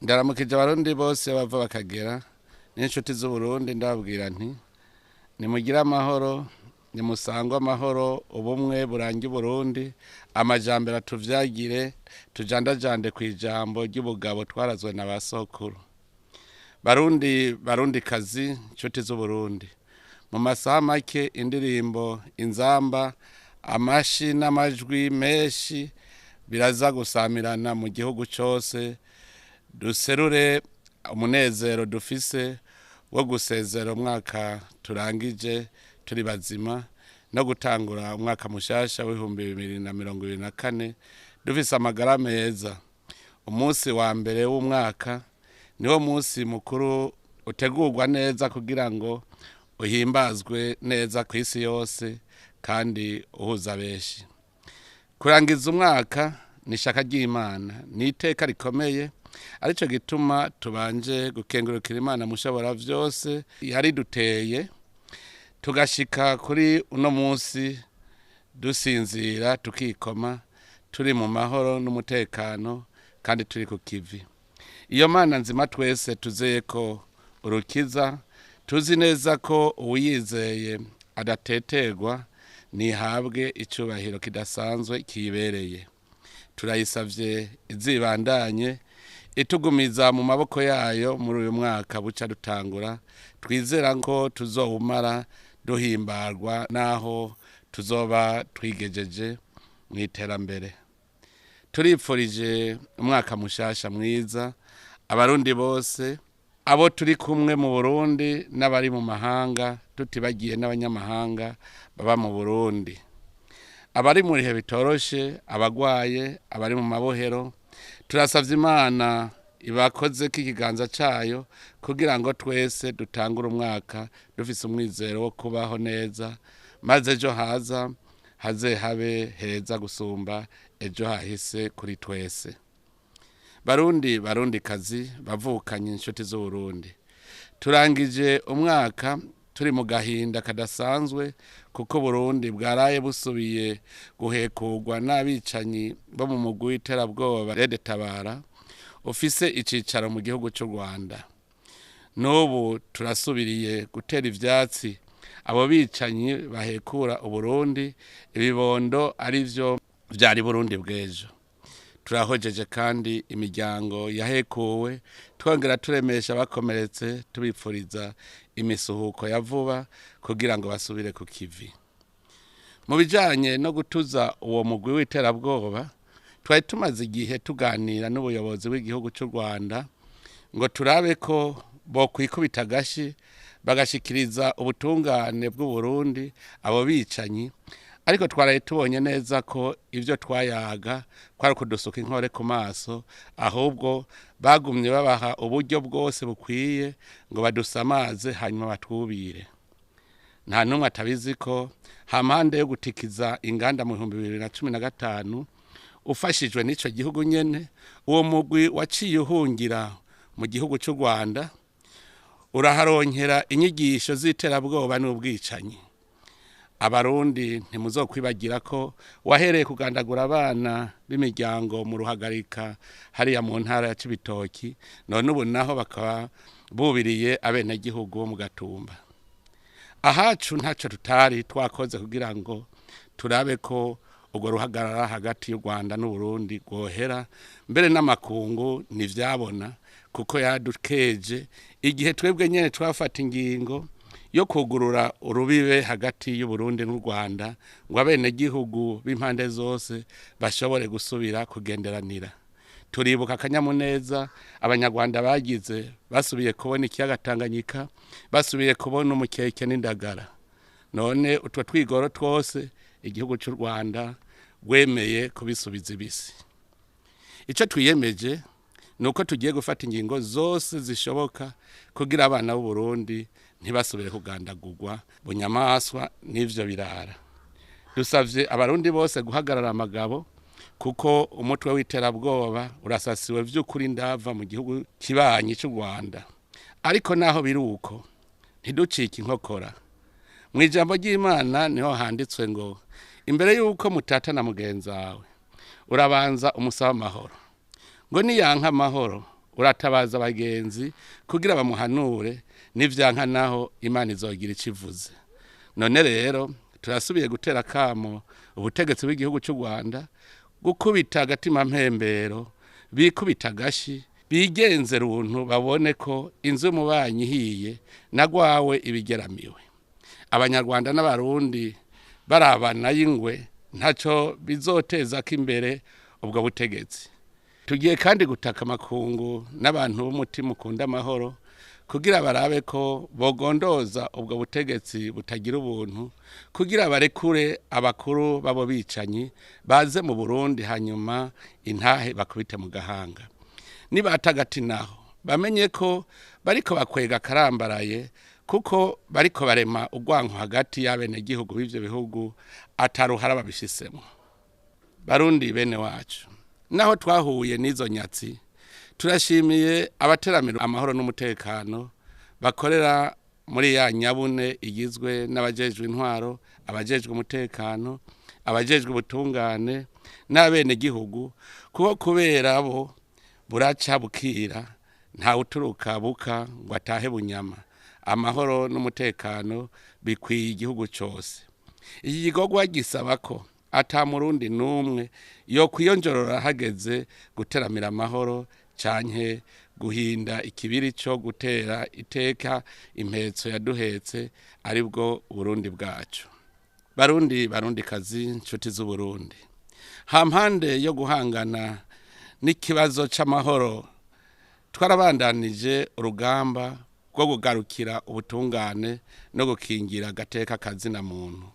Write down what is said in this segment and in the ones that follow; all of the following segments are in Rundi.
Ndaramukije abarundi bose bava bakagera n'inshuti z'Uburundi ndababwira nti nimugira amahoro nimusangwa amahoro ubumwe burangi Burundi amajambere tuvyagire tujandajande kwijambo ry'ubugabo twarazwe na basokuru barundi kazi nshuti z'Uburundi mu masaha make indirimbo inzamba amashi n'amajwi menshi biraza gusamirana mu gihugu cyose duserure umunezero dufise wo gusezera umwaka turangije turi bazima no gutangura umwaka mushasha w'ibihumbi 2024 dufise amagara meza. Umunsi wa mbere w'umwaka niwo munsi mukuru utegurwa neza kugira ngo uhimbazwe neza ku isi yose kandi uhuza benshi. Kurangiza umwaka ni shaka ry'Imana ni iteka rikomeye arico gituma tubanje gukengurukira Imana mushobora vyose yari duteye tugashika kuri uno munsi dusinzira tukikoma turi mu mahoro n'umutekano kandi turi ku kivi. Iyo Mana nzima twese tuzeye ko urukiza tuzi neza ko uwiyizeye adateterwa nihabwe icubahiro kidasanzwe kibereye. Turayisavye izibandanye itugumiza mu maboko yayo muri uyu mwaka buca dutangura twizera ko tuzowumara duhimbarwa naho tuzoba twigejeje mu iterambere. Turipfurije umwaka mushasha mwiza abarundi bose abo turi kumwe mu Burundi n'abari mu mahanga tutibagiye n'abanyamahanga baba mu Burundi, abari mu bihe bitoroshe, abagwaye, abari mu mabohero. Turasavye Imana ibakoze k'ikiganza cayo kugira ngo twese dutangure umwaka dufise umwizero wo kubaho neza maze ejo haze habe heza gusumba ejo hahise kuri twese. Barundi kazi bavukanye inshuti z'Uburundi, turangije umwaka turi mu gahinda kadasanzwe kuko Burundi bwaraye busubiye guhekurwa n'abicanyi bo mu mugwi w'iterabwoba Reta ufise icicaro mu gihugu cy'u Rwanda. N'ubu turasubiriye gutera ivyatsi abo bicanyi bahekura Uburundi ibibondo arivyo vyari Burundi bw'ejo. Turahojeje kandi imiryango yahekuwe twongera turemesha bakomeretse tubipfuriza imisuhuko ya vuba kugira ngo basubire ku kivi. Mu bijanye no gutuza uwo mugwi w'iterabwoba twari tumaze igihe tuganira n'ubuyobozi bw'igihugu cy'u Rwanda ngo turabe ko bo kwikubita agashi bagashikiriza ubutungane bw'u Burundi abo bicanyi, ariko twaraye tubonye neza ko ivyo twayaga kwari kudusuka inkore ku maso, ahubwo bagumye babaha uburyo bwose bukwiye ngo badusamaze hanyuma batwubire. Nta numwe atabizi ko hampande yo gutikiza inganda mu 2015 ufashijwe n'ico gihugu nyene uwo mugwi waciye uhungira mu gihugu cy'u Rwanda uraharonkera inyigisho z'iterabwoba n'ubwicanyi. Abarundi ntimuzokwibagira ko wahereye kugandagura abana b'imiryango mu ruhagarika hariya mu ntara ya Cibitoki, none ubu naho bakaba bubiriye abenegihugu mu Gatumba. Ahacu ntaco tutari twakoze kugira ngo turabe ko ubwo ruhagarara hagati y'u Rwanda n'Uburundi rwohera, mbere n'amakungu nivyabona kuko yadukeje igihe twebwe nyene twafata ingingo yo kugurura urubibe hagati y'Uburundi n'u Rwanda ngo abenegihugu b'impande zose bashobore gusubira kugenderanira. Turibuka akanyamuneza abanyarwanda bagize basubiye kubona ikiyaga Tanganyika, basubiye kubona umukeke n'indagara. None utwo twigoro twose igihugu cy'u Rwanda wemeye kubisubiza ibisi. Ico twiyemeje nuko tugiye gufata ingingo zose zishoboka kugira abana b'u Burundi ntibasubire kugandagurwa bunyamaswa n'ivyo birara. Dusavye abarundi bose guhagarara amagabo kuko umutwe w'iterabwoba urasasiwe vy'ukuri ndava mu gihugu kibanyi cy'u Rwanda. Ariko naho biruko ntiducike inkokora. Mu ijambo ry'Imana niho handitswe ngo imbere yuko mutata na mugenzi wawe urabanza umusaba amahoro, ngo niyanka amahoro uratabaza abagenzi kugira bamuhanure n'ivyanka naho Imana izogira icivuze. None rero turasubiye gutera kamo ubutegetsi bw'igihugu cy'u Rwanda gukubita agatima mpembero, bikubita gashi, bigenze runtu babone ko inzu mubanyi hiye nagwawe ibigeramiwe. Abanyarwanda n'abarundi barabana y'ingwe ntaco bizoteza ko imbere ubwo butegetsi. Tugiye kandi gutaka amakungu n'abantu b'umutima ukunda amahoro kugira barabe ko bogondoza ubwo butegetsi butagira ubuntu, kugira barekure abakuru babo bicanyi baze mu Burundi hanyuma intahe bakubite mu gahanga. Nibatagati naho bamenye ko bariko bakwega karambaraye, kuko bariko barema urwanko hagati y'abene gihugu b'ivyo bihugu ataruhara babishisemo. Barundi bene wacu, naho twahuye n'izo nyatsi, turashimiye abateramira amahoro n'umutekano bakorera muri ya nyabune igizwe n'abajejwe intwaro, abajejwe umutekano, abajejwe ubutungane n'abene gihugu, kuko kubera abo buraca bukira nta uturuka buka ngo atahe bunyama. Amahoro n'umutekano bikwiye igihugu cyose. Iki gikorwa gisaba ko ata murundi numwe yo kwiyonjorora hageze guteramira amahoro canke guhinda ikibiri cyo gutera iteka impetso yaduhetse aribwo Burundi bwacu. Barundi kazi nshuti z'u Burundi, hampande yo guhangana n'ikibazo c'amahoro twarabandanije urugamba rwo kugarukira ubutungane no gukingira gateka kazina muntu.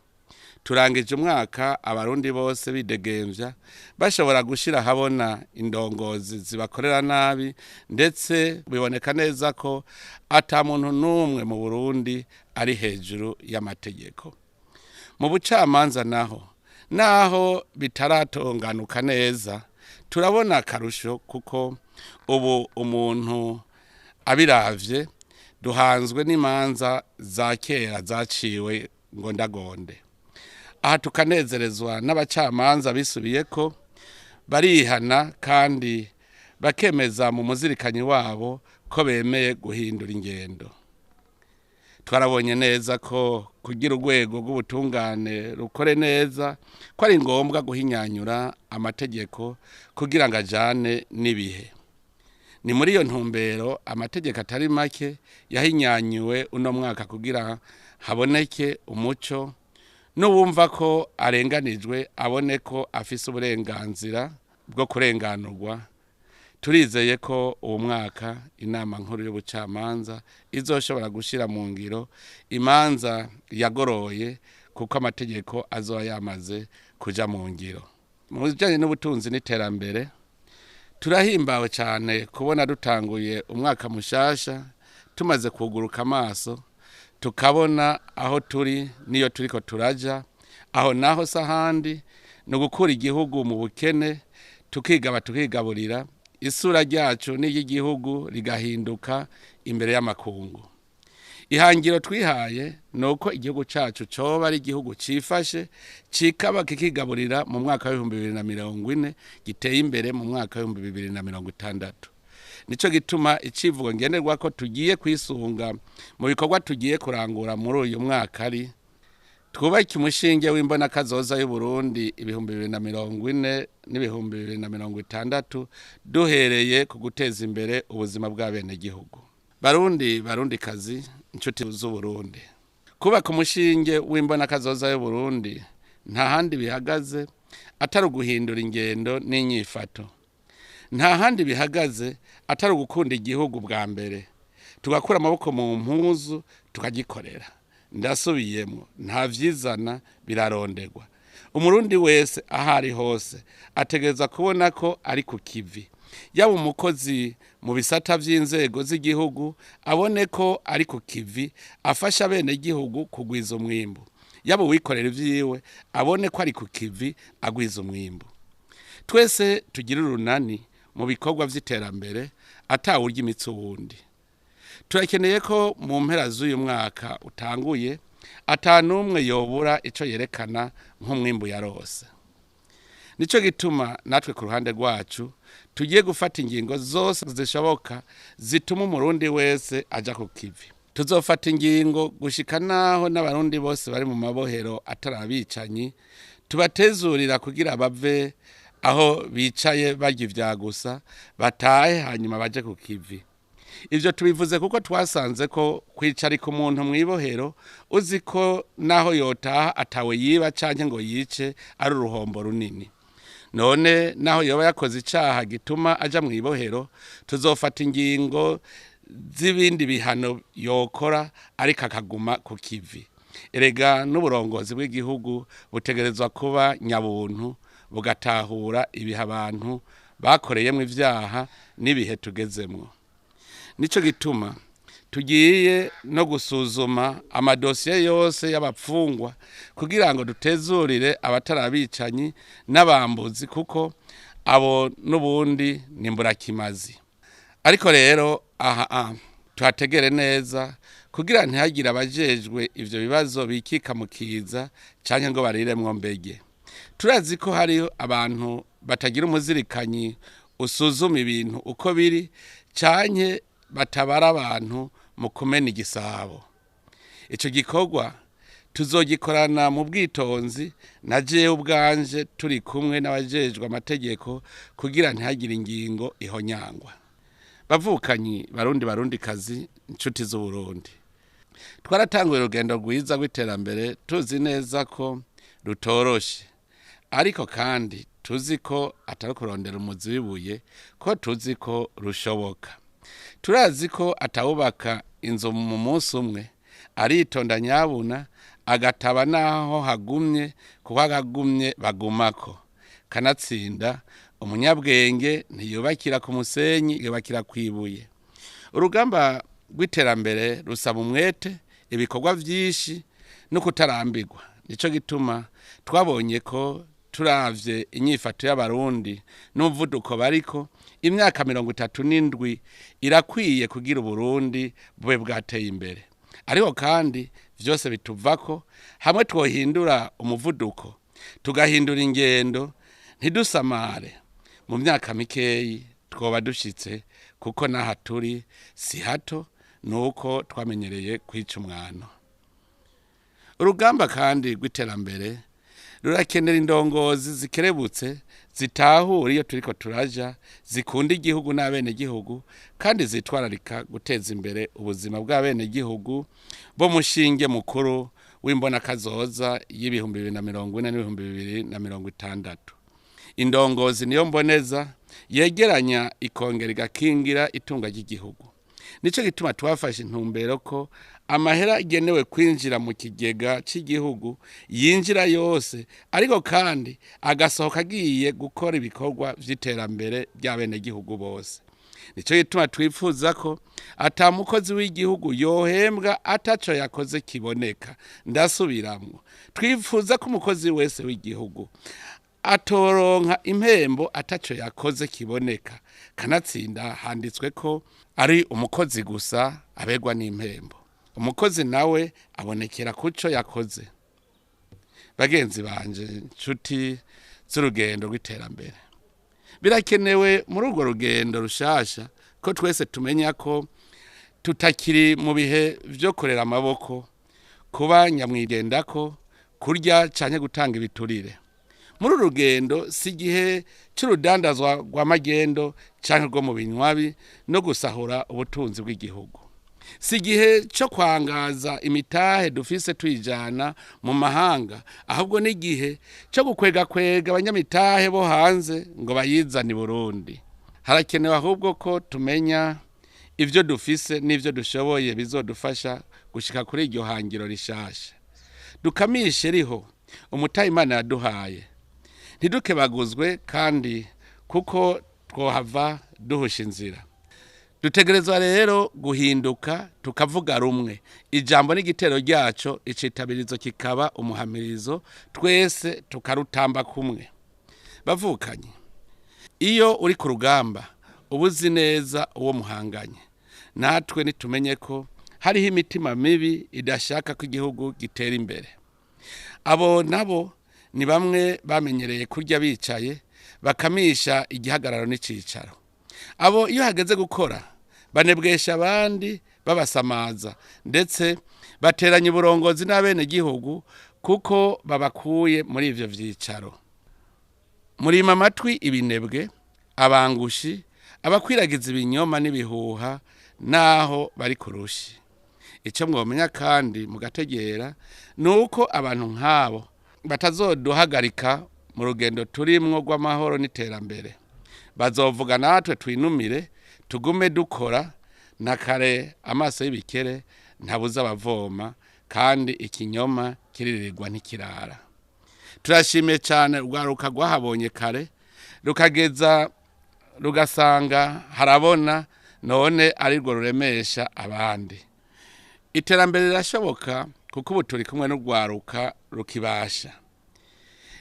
Turangije umwaka abarundi bose bidegemvya bashobora gushira habona indongozi zibakorera nabi, ndetse biboneka neza ko ata muntu numwe mu Burundi ari hejuru y'amategeko. Mu bucamanza naho bitaratonganuka neza, turabona akarusho kuko ubu umuntu abiravye duhanzwe n'imanza za kera zaciwe ngo ndagonde. Aha tukanezerezwa n'abacamanza bisubiye ko barihana kandi bakemeza mu muzirikanyi wabo ko bemeye guhindura ingendo. Twarabonye neza ko kugira urwego rw'ubutungane rukore neza ko ari ngombwa guhinyanyura amategeko kugira ngo ajane n'ibihe. Ni muri iyo ntumbero amategeko atari make yahinyanyuwe uno mwaka kugira haboneke umuco, n'uwumva ko arenganijwe abone ko afise uburenganzira bwo kurenganurwa. Turizeye ko uwo mwaka inama nkuru y'ubucamanza izoshobora gushira mu ngiro imanza yagoroye, kuko amategeko azoba yamaze kuja mu ngiro. Mu bijanye n'ubutunzi n'iterambere, turahimbawe cyane kubona dutanguye umwaka mushasha tumaze kuguruka amaso tukabona aho turi niyo turiko turaja, aho naho sahandi no gukura igihugu mu bukene, tukigaburira isura ryacu n'igihugu rigahinduka imbere y'amakungu. Ihangiro twihaye nuko igihugu cacu coba ari igihugu cifashe cikaba kikigaburira mu mwaka wa 2040 giteye imbere mu mwaka wa 2060. Nico gituma icivugo ngenerwa ko tugiye kwisunga mu bikorwa tugiye kurangura muri uyu mwaka ari twubake umushinge w'imbona kazoza y'u Burundi 2040 n'2060 duhereye ku guteza imbere ubuzima bw'abene gihugu. Barundi kazi inshuti z'u Burundi, kubaka umushinge w'imbona kazoza y'u Burundi nta handi bihagaze atari uguhindura ingendo n'inyifato. Nta handi bihagaze atari ugukunda igihugu bwa mbere, tugakura amaboko mu mpuzu tukagikorera. Ndasubiyemo, nta vyizana birarondegwa. Umurundi wese ahari hose ategereza kubona ko ari ku kivi. Yaba umukozi mu bisata vy'inzego z'igihugu abone ko ari ku kivi afasha bene gihugu kugwiza umwimbu. Yaba wikorera ivyiwe abone ko ari ku kivi agwiza umwimbu. Twese tugira urunani mu bikorwa vy'iterambere atawurya imitsi wundi. Turakeneye ko mu mpera z'uyu mwaka utanguye atanumwe yobura ico yerekana nk'umwimbu yarose. nico gituma natwe ku ruhande rwacu tugiye gufata ingingo zose zishoboka zituma umurundi wese aja ku kivi. Tuzofata ingingo gushika naho n'abarundi bose bari mu mabohero atarabicanyi tubatezurira kugira bave aho bicaye barya ivyagusa batahe hanyuma baje ku kivi. Ivyo tubivuze kuko twasanze ko kwicarika umuntu mw'ibohero uzi ko naho yotaha atawe yiba canke ngo yice ari uruhombo runini. None naho yoba yakoze icaha gituma aja mw'ibohero tuzofata ingingo z'ibindi bihano yokora ariko akaguma ku kivi. Erega n'uburongozi bw'igihugu butegerezwa kuba nyabuntu bugatahura ibiha abantu bakoreyemwo ivyaha n'ibihe tugezemwo. Nico gituma tugiye no gusuzuma amadosiye yose y'abapfungwa kugira ngo dutezurire abatarabicanyi n'abambuzi kuko abo n'ubundi nimburakimazi. Ariko rero tuhategere neza kugira ntihagire abajejwe ivyo bibazo bikika mukiza canke ngo bariremwo mbege. Turazi ko hari abantu batagira umuzirikanyi usuzuma ibintu uko biri canke batabara abantu mu kumena igisabo. Ico gikorwa tuzogikorana mu bwitonzi na jewe ubwanje turi kumwe n'abajejwe amategeko kugira ntihagire ingingo ihonyangwa. Bavukanyi barundi kazi inshuti z'Uburundi, twaratanguye urugendo rwiza rw'iterambere tuzi neza ko rutoroshe, ariko kandi tuzi ko atari kurondera umuzi w'ibuye, ko tuzi ko rushoboka. Turazi ko atawubaka inzu mu munsi umwe, aritonda nyabuna agataba naho hagumye kuko agagumye bagumako. Kanatsinda umunyabwenge ntiyubakira ku musenyi, yubakira kwibuye. Urugamba rw'iterambere rusaba umwete, ibikorwa vyinshi no kutarambirwa. Nico gituma twabonye ko turavye inyifato y'abarundi n'umuvuduko bariko imyaka 37 irakwiye kugira Uburundi bube bwateye imbere. Ariko kandi vyose bituvako hamwe twohindura umuvuduko tugahindura ingendo ntidusamare. Mu myaka mikeyi twoba dushitse kuko naha turi si hato nuko twamenyereye kwica umwano. Urugamba kandi rw'iterambere rurakenera indongozi zikerebutse zitahura iyo turiko turaja, zikunda igihugu n'abene gihugu kandi zitwararika guteza imbere ubuzima bw'abene gihugu bo mushinge mukuru w'imbona kazoza y'ibihumbi 2040 n'ibihumbi 2060. Indongozi niyo mboneza yegeranya ikongera igakingira itunga ry'igihugu. Nico gituma twafashe intumbero ko amahera agenewe kwinjira mu kigega cy'igihugu yinjira yose, ariko kandi agasohoka agiye gukora ibikorwa vy'iterambere by'abene gihugu bose. Nico gituma twifuza ko atamukozi w'igihugu yohembwa ataco yakoze kiboneka. Ndasubiramwo, twifuza ko umukozi wese w'igihugu atoronka impembo ataco yakoze kiboneka. Kanatsinda handitswe ko ari umukozi gusa abegwa n'impembo, umukozi nawe abonekera kuco yakoze. Bagenzi banje, nshuti z'urugendo rw'iterambere, birakenewe muri urwo rugendo rushasha ko twese tumenya ko tutakiri mu bihe vyo korera amaboko, kuba nyamwigendako, kurya canke gutanga ibiturire. Muri urugendo si gihe c'urudandazwa rwa magendo canke rwo mu binywabi no gusahura ubutunzi bw'igihugu. Si gihe cyo kwangaza imitahe dufise tuyijana mu mahanga, ahubwo ni gihe cyo gukwega abanyamitahe bo hanze ngo bayizane Burundi. Harakenewe ahubwo ko tumenya ivyo dufise n'ivyo dushoboye bizodufasha gushika kuri iryo hangiro rishasha. Dukamishe riho umutahe Imana yaduhaye, ntidukebaguzwe kandi kuko twohava duhusha inzira. Dutegerezwa rero guhinduka tukavuga rumwe. Ijambo n'igitero ryaco icitabirizo kikaba umuhamirizo, twese tukarutamba kumwe. Bavukanye, iyo uri ku rugamba ubuzi neza uwo muhanganye. Natwe nitumenye ko hariho imitima mibi idashaka ko igihugu gitera imbere. Abo nabo ni bamwe bamenyereye kurya bicaye bakamisha igihagararo n'icicaro. Abo iyo hageze gukora banebwesha abandi babasamaza ndetse bateranya uburongozi n'abene gihugu kuko babakuye muri ivyo vyicaro. Murima amatwi ibinebwe, abangushi, abakwiragiza ibinyoma n'ibihuha naho bari kurushi. Ico mwomenya kandi mugategera nuko abantu nk'abo batazoduhagarika mu rugendo turimwo rw'amahoro n'iterambere. Bazovuga natwe twinumire tugume dukora na kare amaso y'ibikere ntabuza abavoma kandi ikinyoma kiririrwa ntikirara. Turashimiye cyane urwaruka rwahabonye kare rukageza rugasanga harabona none arirwo ruremesha abandi. Iterambere rirashoboka kuko ubu turi kumwe n'urwaruka rukibasha.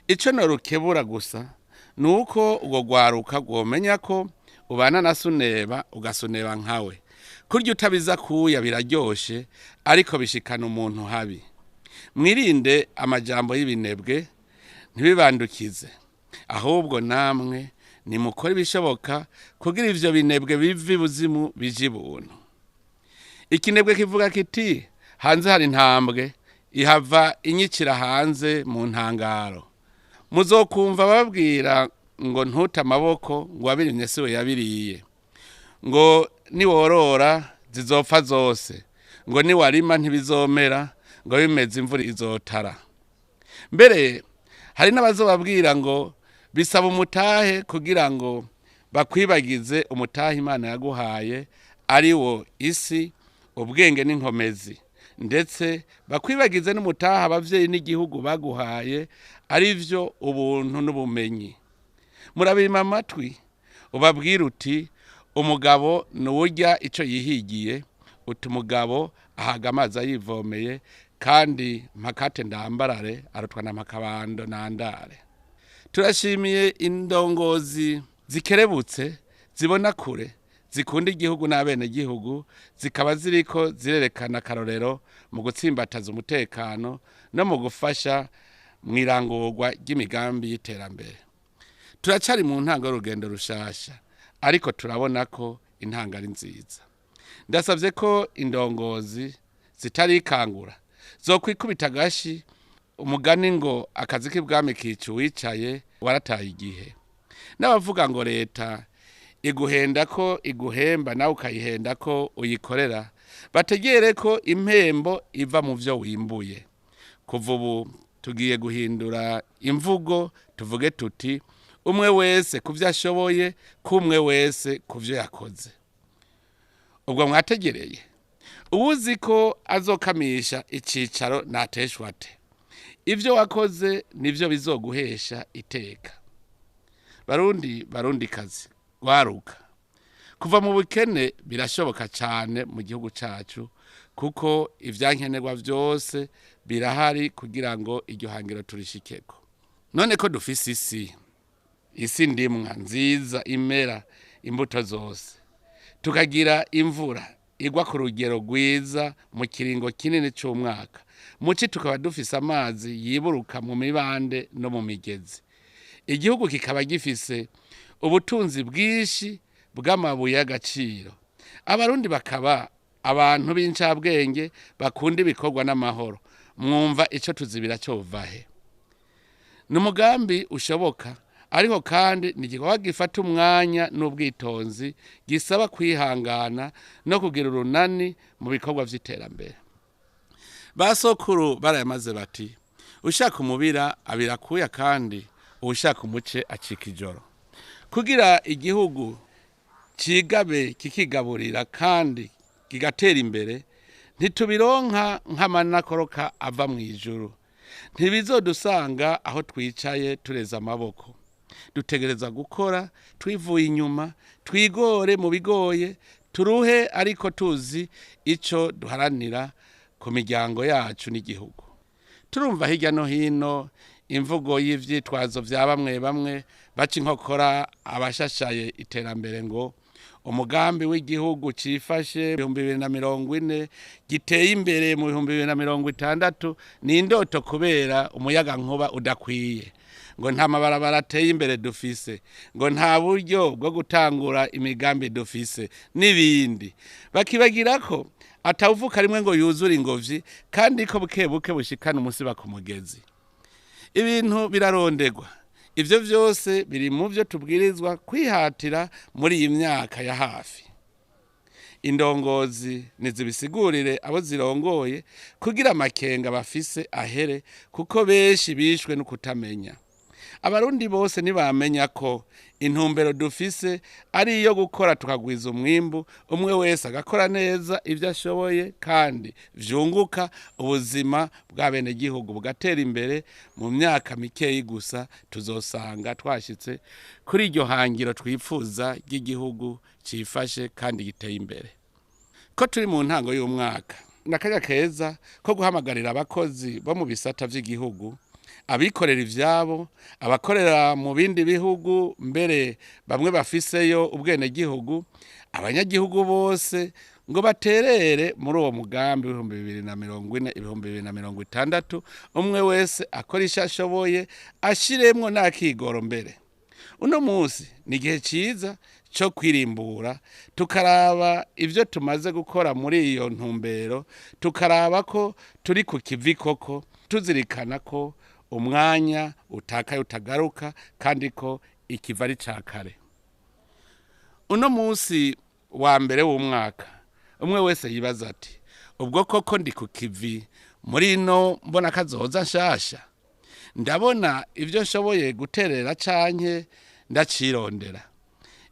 Ico no rukebura gusa nuko urwo rwaruka rwomenya ko ubana na suneba ugasuneba nkawe. Kurya utabiza kuya biraryoshe ariko bishikana umuntu habi. Mwirinde amajambo y'ibinebwe ntibibandukize. Ahubwo namwe nimukora ibishoboka kugira ivyo binebwe bivi buzimu bije buntu. Ikinebwe kivuga kiti hanze hari intambwe ihava inyikira hanze mu ntangaro. Muzokumva babwira ngo ntuta amaboko ngo wabirimye siwe yabiriye. Ngo niworora zizopfa zose. Ngo niwarima ntibizomera ngo bimeze imvura izotara. Mbere hari n'abazobabwira ngo bisaba umutahe kugira ngo bakwibagize umutahe Imana yaguhaye ari wo isi, ubwenge n'inkomezi, ndetse bakwibagize n'umutaha abavyeyi n'igihugu baguhaye ari vyo ubuntu n'ubumenyi. Murabima amatwi ubabwira uti umugabo nuwurya ico yihigiye, uti umugabo ahaga amazi ayivomeye kandi mpakate ndambarare arutwa na makabando nandare. Turashimiye indongozi zikerebutse zibona kure zikunda igihugu n'abene gihugu zikaba ziriko zirerekana karorero mu gutsimbataza umutekano no mu gufasha mwirangurwa ry'imigambi y'iterambere. Turacari mu ntango y'urugendo rushasha ariko turabona ko intanga ari nziza. Ndasavye ko indongozi zitarikangura zokwikubita agashi umugani ngo akazi k'ibwami kicu wicaye warataye igihe. N'abavuga ngo leta iguhenda ko iguhemba nawe ukayihenda ko uyikorera bategere ko impembo iva mu vyo wimbuye. Kuva ubu tugiye guhindura imvugo tuvuge tuti umwe wese kuvyo ashoboye, kumwe wese kuvyo yakoze. Ubwo mwategereye ubuzi ko azokamisha icicaro nateshwate. Ivyo wakoze nivyo bizoguhesha iteka. Barundi kazi waruka kuva mu bukene birashoboka cyane mu gihugu cacu kuko ivyankenerwa vyose birahari kugira ngo iryo hangiro turishikeko. None ko dufise isi ndimwa nziza imera imbuto zose, tukagira imvura igwa ku rugero rwiza mu kiringo kinini c'umwaka, muci tukaba dufise amazi yiburuka mu mibande no mu migezi. Igihugu kikaba gifise ubutunzi bwishi bw'amabuye y'agaciro. Abarundi bakaba abantu b'incabwenge bakunda ibikorwa n'amahoro. Mwumva ico tuzibira cyovahe. Numugambi ushoboka ariko kandi nigikorwa gifata umwanya n'ubwitonzi gisaba kwihangana no kugira urunani mu bikorwa vy'iterambere. Basokuru barayamaze bati ushaka umubira abirakuya kandi ushaka umuce acika ijoro. Kugira igihugu cigabe kikigaburira kandi kigatera imbere ntitubironka nk'amanakoroka ava mu ijuru. Ntibizodusanga aho twicaye tureza amaboko. Dutegereza gukora twivuye inyuma, twigore mu bigoye, turuhe ariko tuzi ico duharanira ku miryango yacu n'igihugu. Turumva hirya no hino imvugo y'ivyitwazo vya bamwe baca inkokora abashashaye iterambere ngo umugambi w'igihugu cifashe 2040 giteye imbere mu 2060 ni indoto kubera umuyaga nkuba udakwiye, ngo nta mabarabara ateye imbere dufise, ngo nta buryo bwo gutangura imigambi dufise n'ibindi. Bakibagira ko atawuvuka rimwe ngo yuzure ingobyi kandi ko buke bushikana umusiba ku mugezi. Ibintu birarondegwa, ivyo vyose biri mu byo tubwirizwa kwihatira muri iyi myaka ya hafi. Indongozi nizibisigurire abo zirongoye kugira amakenga bafise ahere, kuko benshi bishwe no kutamenya. Abarundi bose nibamenya ko intumbero dufise ari iyo gukora tukagwiza umwimbu, umwe wese agakora neza ivyo ashoboye kandi vyunguka, ubuzima bw'abene gihugu bugatera imbere. Mu myaka mikeyi gusa tuzosanga twashitse kuri iryo hangiro twifuza ry'igihugu cifashe kandi giteye imbere. Ko turi mu ntango y'umwaka, nakanya keza ko guhamagarira abakozi bo mu bisata vy'igihugu, abikorera ivyabo, abakorera mu bindi bihugu, mbere bamwe bafiseyo ubwene gihugu, abanyagihugu bose ngo baterere muri uwo mugambi 2040 2060, umwe wese akoresha ashoboye ashiremwo nakigoro mbere. Uno munsi ni igihe ciza cyo kwirimbura, tukaraba ivyo tumaze gukora muri iyo ntumbero, tukaraba ko turi ku kivi koko, tuzirikana ko umwanya utakaye utagaruka kandi ko ikiva ari cakare. Uno munsi wa mbere w'umwaka, umwe wese yibaza ati ubwo koko ndi ku kivi muri ino mbona kazoza nshasha, ndabona ivyo nshoboye guterera canke ndacirondera.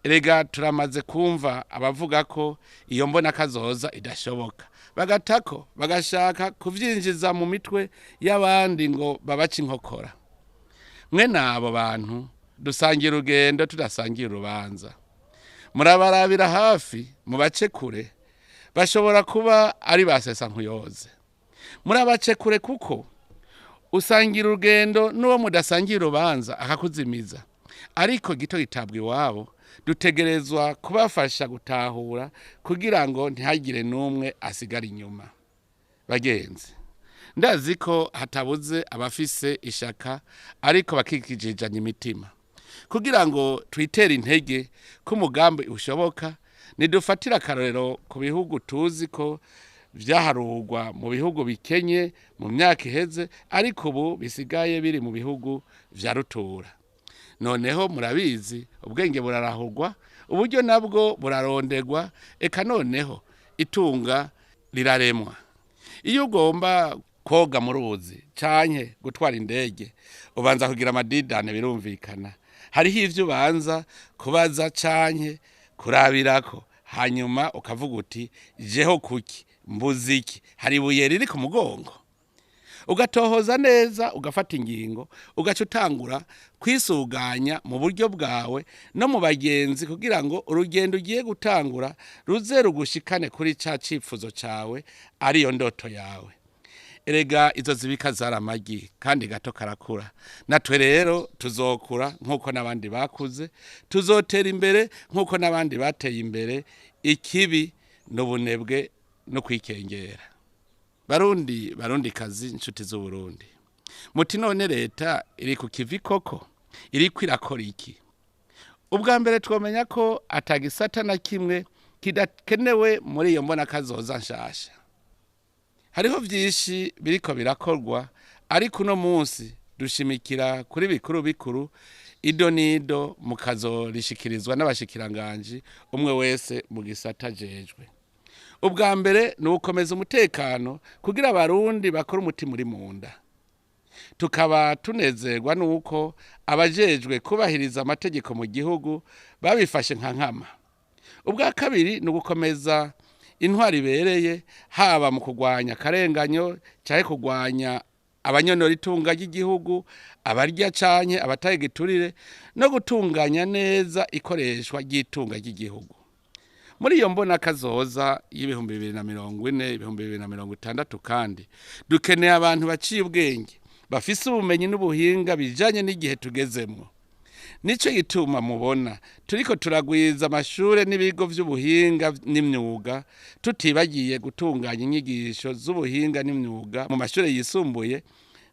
Erega turamaze kumva abavuga ko iyo mbona kazoza idashoboka, bagatako bagashaka kuvyinjiza mu mitwe y'abandi ngo babace inkokora. Mwe nabo bantu dusangira urugendo tudasangira urubanza, murabarabira hafi mubace kure, bashobora kuba ari basesa nkuyoze. Murabace kure kuko usangira urugendo n'uwo mudasangira urubanza akakuzimiza, ariko gito gitabwa iwabo. Dutegerezwa kubafasha gutahura kugira ngo ntihagire n'umwe asigara inyuma. Bagenzi, ndazi ko hatabuze abafise ishaka ariko bakikijijanye imitima, kugira ngo twitere intege ko umugambi ushoboka. Nidufatira akarorero ku bihugu tuzi ko vyaharugwa mu bihugu bikenye mu myaka iheze, ariko ubu bisigaye biri mu bihugu vya rutura. Noneho murabizi ubwenge burarahurwa, uburyo nabwo burarondegwa, eka noneho itunga riraremwa. Iyo ugomba koga mu ruzi canke gutwara indege, ubanza kugira amadidane, birumvikana. Hariho ivyo ubanza kubaza canke kurabirako, hanyuma ukavuga uti jeho kuki, mbuziki, hari ibuye riri ku mugongo. Ugatohoza neza, ugafata ingingo, ugaca utangura kwisuganya mu buryo bwawe no mu bagenzi, kugira ngo urugendo ugiye gutangura ruze rugushikane kuri ca cifuzo cawe, ariyo ndoto yawe. Erega izo zibika zaramagi kandi gato karakura. Natwe rero tuzokura nkuko nabandi bakuze, tuzotera imbere nkuko nabandi bateye imbere. Ikibi n'ubunebwe no kwikengera. Barundi kazi, inshuti z'Uburundi, muti none leta iri ku kivi koko, iri kwirakora iki? Ubwa mbere twomenya ko atagisata na kimwe kidakenewe muri iyo mbona kazoza nshasha. Hariho vyinshi biriko birakorwa, ariko uno munsi dushimikira kuri bikuru idonido mukazorashikirizwa n'abashikiranganje, umwe wese mu gisata jejwe. Ubwa mbere ni ukomeza umutekano kugira abarundi bakora umutima uri munda. Tukaba tunezerwa nuko abajejwe kubahiriza amategeko mu gihugu babifashe nka nkama. Ubwa kabiri ni ugukomeza intwari ibereye, haba mu kugwanya akarenganyo canke kugwanya abanyonora itunga ry'igihugu, abarya canke abataye giturire, no gutunganya neza ikoreshwa ry'itunga ry'igihugu. Muri iyo mbona kazoza y'ibihumbi 2040 2060 kandi dukeneye abantu baciye ubwenge, bafise ubumenyi n'ubuhinga bijanye n'igihe tugezemwo. nico gituma mubona turiko turagwiza amashure n'ibigo vy'ubuhinga n'imyuga tutibagiye gutunganya inyigisho z'ubuhinga n'imyuga mu mashure yisumbuye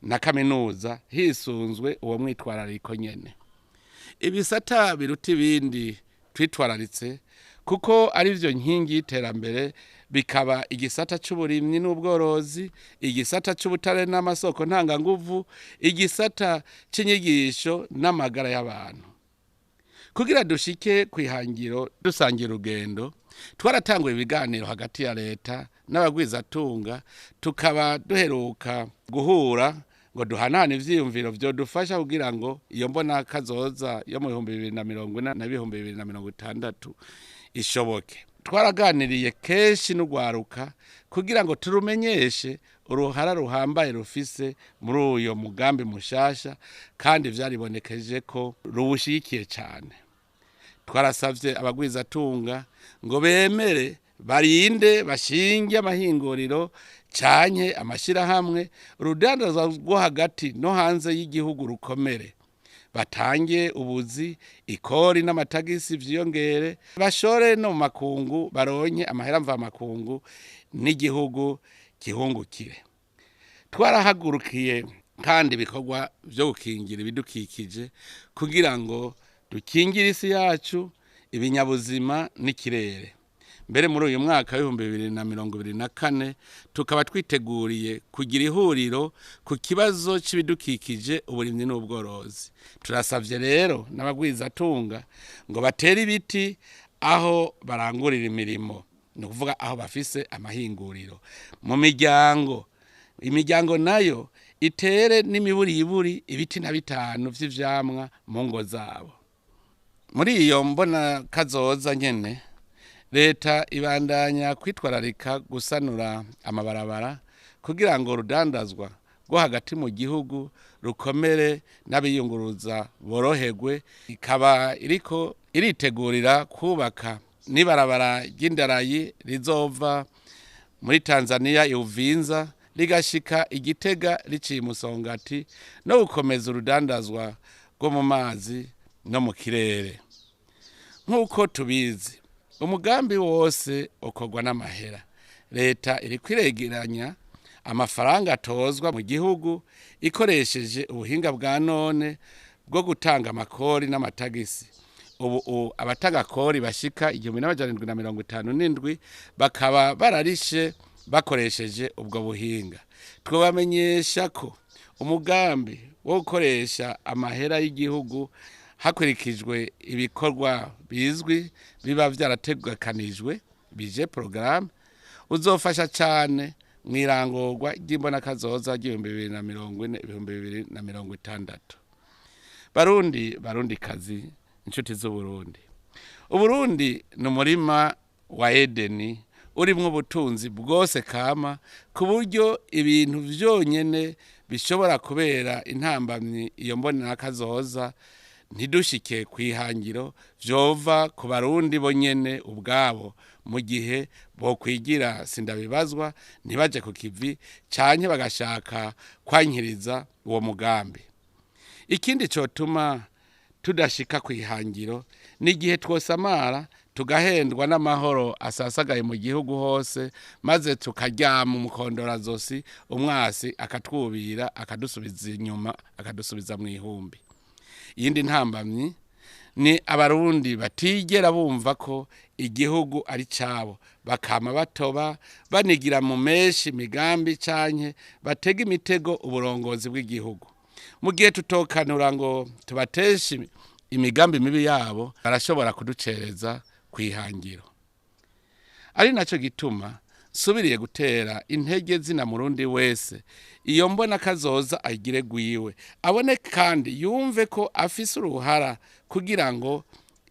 na kaminuza hisunzwe uwo mwitwarariko nyene. Ibisata biruta ibindi twitwararitse kuko ari vyo nkingi y'iterambere, bikaba igisata c'uburimyi n'ubworozi, igisata c'ubutare n'amasoko ntanganguvu, igisata c'inyigisho n'amagara y'abantu. Kugira dushike kwihangiro dusangira urugendo, twaratanguye ibiganiro hagati ya leta n'abagwizatunga, tukaba duheruka guhura ngo duhanahane ivyiyumviro vyodufasha kugira ngo iyo mbona kazoza yo mu 2040 na 2060 ishoboke. Twaraganiriye kenshi n'ugwaruka kugira ngo turumenyeshe uruhara ruhambaye rufise muri uyo mugambi mushasha, kandi vyaribonekeje ko ruwushigikiye cyane. Twarasavye abagwizatunga ngo bemere barinde bashinge amahinguriro canke amashirahamwe urudandazwa rwo hagati no hanze y'igihugu rukomere, batange ubuzi, ikori n'amatagisi vyiyongere, bashore no mu makungu baronke amahera mva makungu n'igihugu gihungukire. Twarahagurukiye kandi ibikorwa vyo gukingira ibidukikije kugira ngo dukingire isi yacu, ibinyabuzima n'ikirere. Mbere muri uyu mwaka wa 2024 tukaba twiteguriye kugira ihuriro ku kibazo c'ibidukikije, uburimyi n'ubworozi. Turasavye rero n'abagwizatunga ngo batere ibiti aho barangurira imirimo, ni kuvuga aho bafise amahinguriro. Mu imiryango nayo itere n'imiburiburi ibiti na 5 vy'ivyamwa mu ngo zabo. Muri iyo mbona kazoza nyene Reta ibandanya kwitwararika gusanura amabarabara kugira ngo rudandazwa rwo hagati mu gihugu rukomere n'abiyunguruza boroherwe. Ikaba iriko iritegurira kubaka n'ibarabara ry'indarayi rizova muri Tanzania Uvinza ligashika Igitega riciye Musongati, no gukomeza urudandazwa rwo mu mazi no mu kirere. Nk'uko tubizi, umugambi wose ukorwa n'amahera. Leta iri kwiregeranya amafaranga atozwa mu gihugu ikoresheje ubuhinga bwa none bwo gutanga amakori n'amatagisi. Ubu abatagakori bashika 1757 bakaba bararishe bakoresheje ubwo buhinga. Twabamenyesha ko umugambi wo gukoresha amahera y'igihugu hakurikijwe ibikorwa bizwi biba vyarategekanijwe bije programme uzofasha cyane mwirangorwa ry'imbona kazoza 2040-2060. Barundi kazi, inshuti z'Uburundi. Uburundi ni umurima wa Edeni urimwo ubutunzi bwose kama, ku buryo ibintu vyonyene bishobora kubera intambamyi iyo mbona kazoza ntidushike kwihangiro vyova ku barundi bonyene ubwabo, mu gihe bo kwigira sindabibazwa ntibaje ku kivi canke bagashaka kwankiriza uwo mugambi. Ikindi cotuma tudashika kwihangiro ni igihe twosamara tugahendwa n'amahoro asasagaye mu gihugu hose, maze tukaryama umukondora zosi umwasi akatwubira akadusubiza inyuma akadusubiza mu ihumbi. Yindi ntambamyi ni abarundi batigera bumva ko igihugu ari cabo, bakama batoba banigira mu meshi migambi canke batega imitego uburongozi bw'igihugu. Mu gihe tutokanura ngo tubateshe imigambi mibi yabo, barashobora kuducereza kwihangiro. Ari naco gituma subiriye gutera intege zina murundi wese iyo mbona kazoza agire gwiwe, abone kandi yumve ko afise uruhara kugira ngo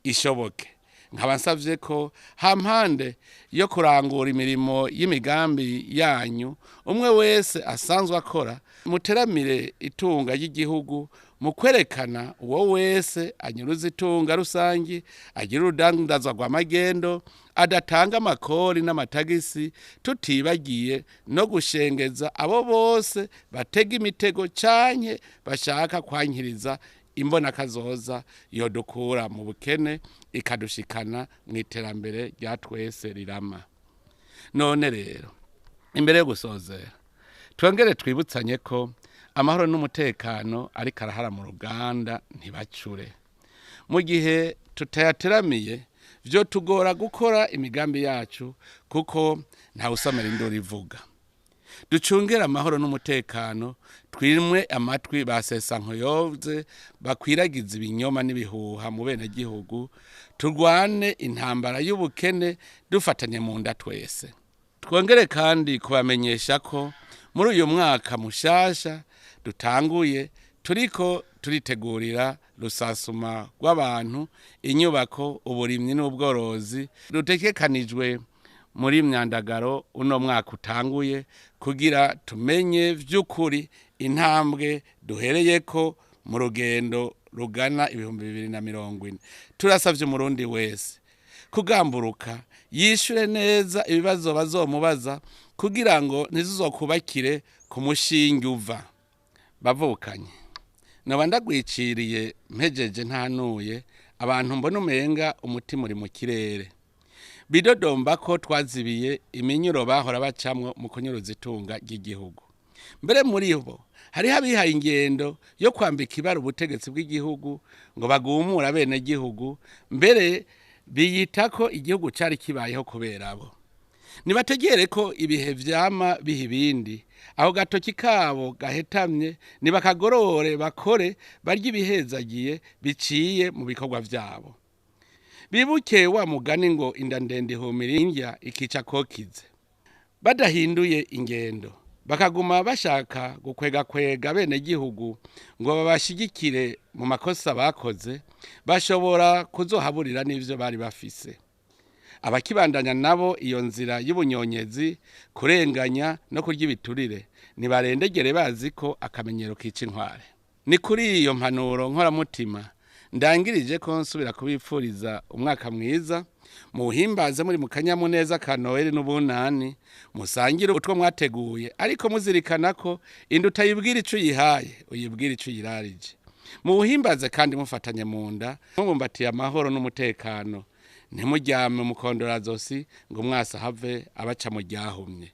ishoboke. Nkabasavye ko hampande yo kurangura imirimo y'imigambi yanyu, umwe wese asanzwe akora muteramire itunga ry'igihugu mu kwerekana uwo wese anyuruza itunga rusangi, agira urudandazwa rw'amagendo, adatanga amakori n'amatagisi, tutibagiye no gushengeza abo bose batega imitego canke bashaka kwankiriza imbona kazoza yodukura mu bukene ikadushikana mu iterambere rya twese rirama. None rero imbere yo gusozera twongere twibutsanye ko amahoro n'umutekano ariko arahara mu ruganda ntibacure. Mu gihe tutayateramiye vyo tugora gukora imigambi yacu kuko nta usamera induru ivuga. Ducungera amahoro n'umutekano twimwe amatwi basesa nkoyovye bakwiragiza ibinyoma n'ibihuha mu bene gihugu, turwane intambara y'ubukene dufatanye mu nda twese. Twongere kandi kubamenyesha ko muri uyu mwaka mushasha dutanguye turiko turitegurira rusasuma rw'abantu, inyubako, uburimyi n'ubworozi rutegekanijwe muri myandagaro uno mwaka utanguye kugira tumenye vy'ukuri intambwe duhereyeko mu rugendo rugana 2040. Turasavye umurundi wese kugamburuka yishure neza ibibazo bazomubaza kugira ngo ntizizokubakire ku mushinge uva. Bavukanye noba ndagwiciriye mpejeje ntanuye abantu mbona umenga umutima uri mu kirere. Bidodomba ko twazibiye iminyuro bahora bacamwo mu kunyuruza itunga ry'igihugu. Mbere muri bo hariho abihaye ingendo yo kwambika ibara ubutegetsi bw'igihugu ngo bagumura bene gihugu, mbere biyita ko igihugu cari kibayeho kubera abo. Nibategere ko ibihe vyama biha ibindi, aho gatoki kabo gahetamye nibakagorore bakore barya ibihezagiye biciye mu bikorwa vyabo. Bibuke wa mugani ngo inda ndende ihumira indya ikica kokize. Badahinduye ingendo bakaguma bashaka gukwega bene gihugu ngo babashigikire mu makosa bakoze, bashobora kuzohaburira n'ivyo bari bafise. Abakibandanya nabo iyo nzira y'ubunyonyezi, kurenganya no kurya ibiturire nibarendegere bazi ko akamenyero kica inkware. Ni kuri iyo mpanuro nkoramutima ndangirije ko nsubira kubipfuriza umwaka mwiza, muhimbaze muri mukanyamuneza ka Noel n'ubunani, musangire utwo mwateguye ariko muzirikana ko induta yibwira ico yihaye uyibwira ico yirarije. Muhimbaze kandi mufatanye mu nda, mubumbatiye amahoro n'umutekano. Ntimuryame mukondora zosi ngo mwasa have abaca mu ryahumye.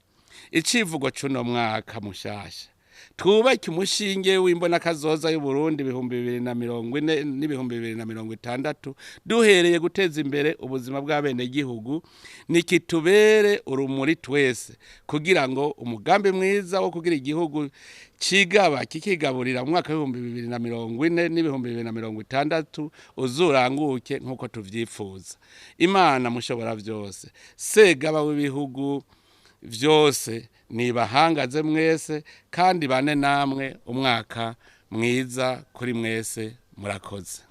Icivugo cuno mwaka mushasha twubake umushinge w'imbona kazoza y'Uburundi 2040 n'2060 duhereye guteza imbere ubuzima bw'abene gihugu, nikitubere urumuri twese kugira ngo umugambi mwiza wo kugira igihugu cigaba kikigaburira mu mwaka 2040 n'2060 uzoranguke nkuko tuvyifuza. Imana mushobora vyose, segaba w'ibihugu vyose nibahangaze mwese kandi bane namwe umwaka mwiza kuri mwese. Murakoze.